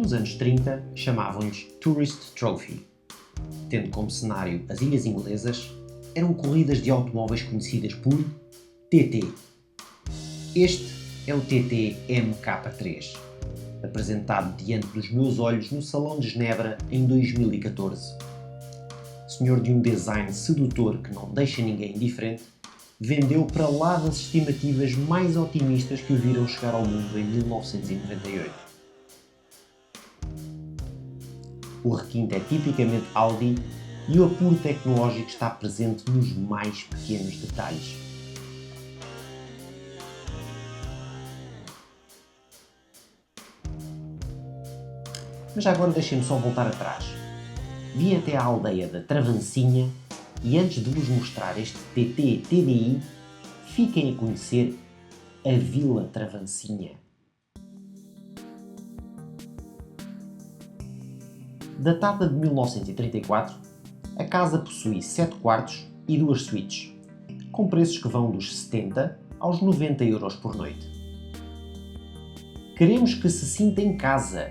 nos anos 30 chamavam-lhes Tourist Trophy. Tendo como cenário as ilhas inglesas, eram corridas de automóveis conhecidas por TT. Este é o TT MK3, apresentado diante dos meus olhos no Salão de Genebra em 2014. Senhor de um design sedutor que não deixa ninguém indiferente, vendeu para lá das estimativas mais otimistas que o viram chegar ao mundo em 1998. O requinte é tipicamente Audi e o apuro tecnológico está presente nos mais pequenos detalhes. Mas agora deixem-me só voltar atrás. Vim até à aldeia da Travancinha e antes de vos mostrar este TT TDI, fiquem a conhecer a Vila Travancinha. Datada de 1934, a casa possui 7 quartos e 2 suítes, com preços que vão dos 70 aos 90 euros por noite. Queremos que se sinta em casa,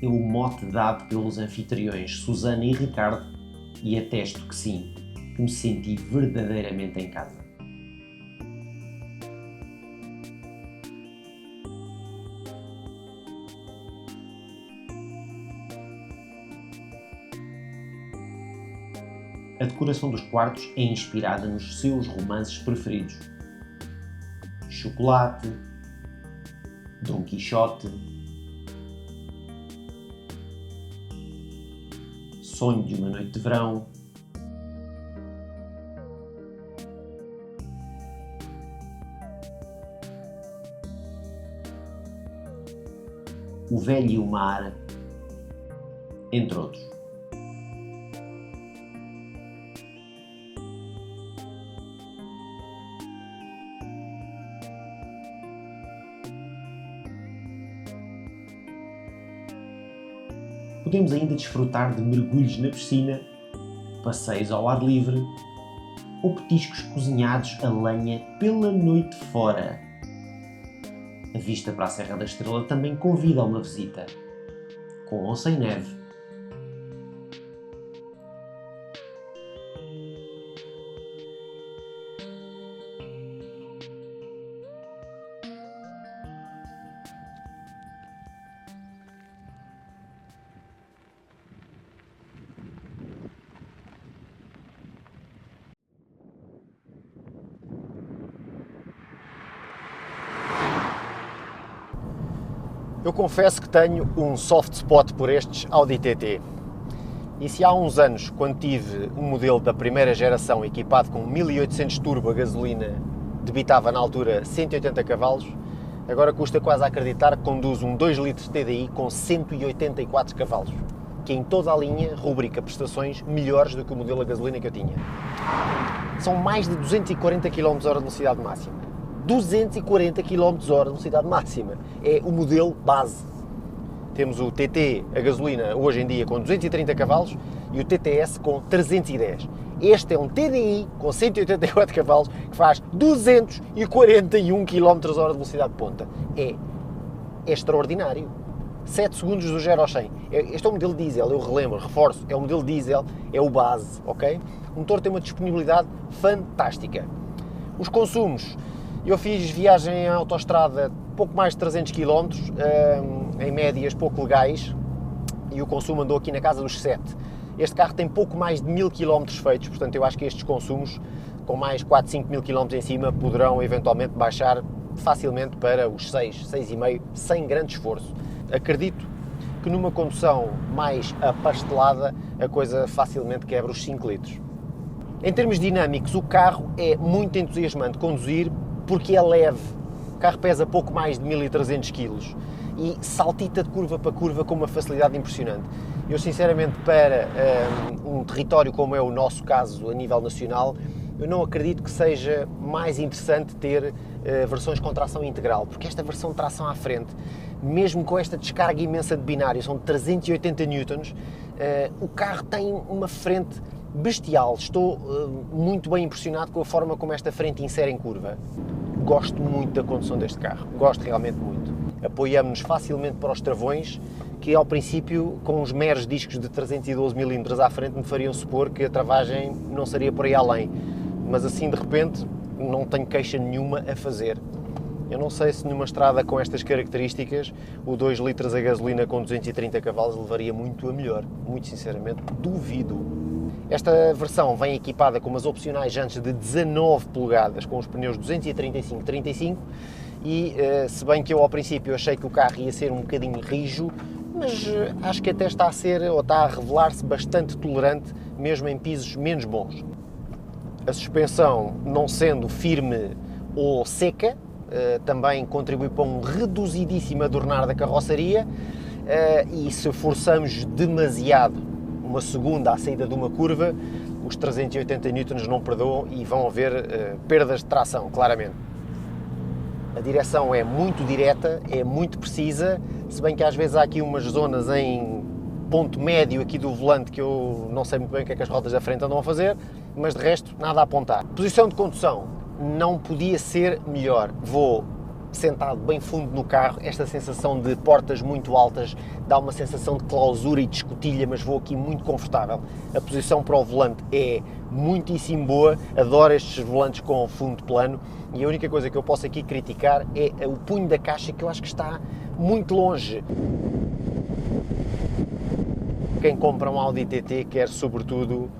é o mote dado pelos anfitriões Susana e Ricardo, e atesto que sim, que me senti verdadeiramente em casa. A decoração dos quartos é inspirada nos seus romances preferidos. Chocolate, Dom Quixote, Sonho de uma Noite de Verão, O Velho e o Mar, entre outros. Podemos ainda desfrutar de mergulhos na piscina, passeios ao ar livre ou petiscos cozinhados a lenha pela noite fora. A vista para a Serra da Estrela também convida a uma visita, com ou sem neve. Eu confesso que tenho um soft spot por estes Audi TT. E se há uns anos, quando tive um modelo da primeira geração equipado com 1800 turbo a gasolina, debitava na altura 180 cavalos, agora custa quase a acreditar que conduz um 2 litros TDI com 184 cavalos, que em toda a linha rubrica prestações melhores do que o modelo a gasolina que eu tinha. São mais de 240 km/h de velocidade máxima. 240 km/h de velocidade máxima. É o modelo base. Temos o TT a gasolina hoje em dia com 230 cavalos e o TTS com 310. Este é um TDI com 184 cavalos que faz 241 km/h de velocidade de ponta. É extraordinário. 7 segundos do 0 ao 100. Este é o modelo diesel, eu relembro, reforço, é o modelo diesel, é o base, ok? O motor tem uma disponibilidade fantástica. Os consumos. Eu fiz viagem em autoestrada pouco mais de 300 km, em médias pouco legais, e o consumo andou aqui na casa dos 7. Este carro tem pouco mais de 1000 km feitos, portanto eu acho que estes consumos, com mais 4, 5 mil km em cima, poderão eventualmente baixar facilmente para os 6, 6,5, sem grande esforço. Acredito que numa condução mais apastelada, a coisa facilmente quebra os 5 litros. Em termos dinâmicos, o carro é muito entusiasmante de conduzir, porque é leve. O carro pesa pouco mais de 1300 kg e saltita de curva para curva com uma facilidade impressionante. Eu, sinceramente, para um território como é o nosso caso a nível nacional, eu não acredito que seja mais interessante ter versões com tração integral, porque esta versão de tração à frente, mesmo com esta descarga imensa de binário, são 380 newtons, o carro tem uma frente bestial. Estou muito bem impressionado com a forma como esta frente insere em curva. Gosto muito da condução deste carro, gosto realmente muito. Apoiamos-nos facilmente para os travões, que ao princípio, com os meros discos de 312mm à frente, me fariam supor que a travagem não seria por aí além. Mas assim, de repente, não tenho queixa nenhuma a fazer. Eu não sei se numa estrada com estas características o 2 litros a gasolina com 230 cavalos levaria muito a melhor. Muito sinceramente, duvido. Esta versão vem equipada com umas opcionais jantes de 19 polegadas, com os pneus 235/35 e, se bem que eu ao princípio achei que o carro ia ser um bocadinho rijo, mas acho que até está a revelar-se bastante tolerante, mesmo em pisos menos bons. A suspensão, não sendo firme ou seca, também contribui para um reduzidíssimo adornar da carroceria, e se forçamos demasiado uma segunda à saída de uma curva, os 380 N não perdoam e vão haver perdas de tração, claramente. A direção é muito direta, é muito precisa, se bem que às vezes há aqui umas zonas em ponto médio aqui do volante que eu não sei muito bem o que é que as rodas da frente andam a fazer, mas de resto nada a apontar. Posição de condução não podia ser melhor. Vou sentado bem fundo no carro, esta sensação de portas muito altas dá uma sensação de clausura e de escotilha, mas vou aqui muito confortável. A posição para o volante é muitíssimo boa, adoro estes volantes com fundo plano e a única coisa que eu posso aqui criticar é o punho da caixa, que eu acho que está muito longe. Quem compra um Audi TT quer sobretudo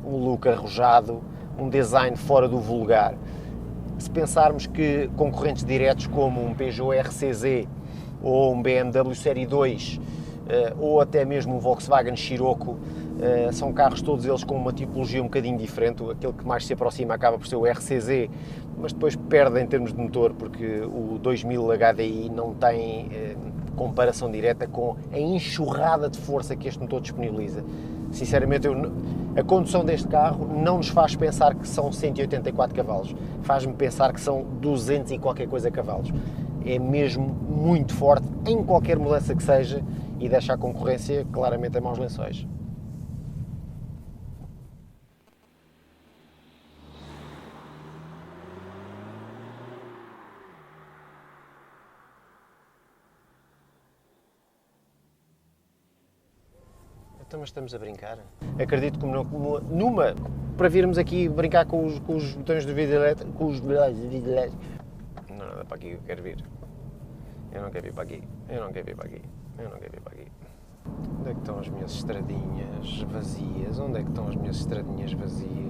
um look arrojado, um design fora do vulgar. Se pensarmos que concorrentes diretos como um Peugeot RCZ ou um BMW Série 2 ou até mesmo um Volkswagen Scirocco são carros todos eles com uma tipologia um bocadinho diferente, aquele que mais se aproxima acaba por ser o RCZ, mas depois perde em termos de motor porque o 2000 HDI não tem comparação direta com a enxurrada de força que este motor disponibiliza. Sinceramente, a condução deste carro não nos faz pensar que são 184 cavalos, faz-me pensar que são 200 e qualquer coisa cavalos. É mesmo muito forte em qualquer mudança que seja e deixa a concorrência claramente a maus lençóis. Então, mas estamos a brincar? Acredito que para virmos aqui brincar com os botões de vidro elétrico, com os vidros elétricos. Não é nada para aqui que eu quero vir. Eu não quero vir para aqui. Eu não quero vir para aqui. Eu não quero vir para aqui. Onde é que estão as minhas estradinhas vazias? Onde é que estão as minhas estradinhas vazias?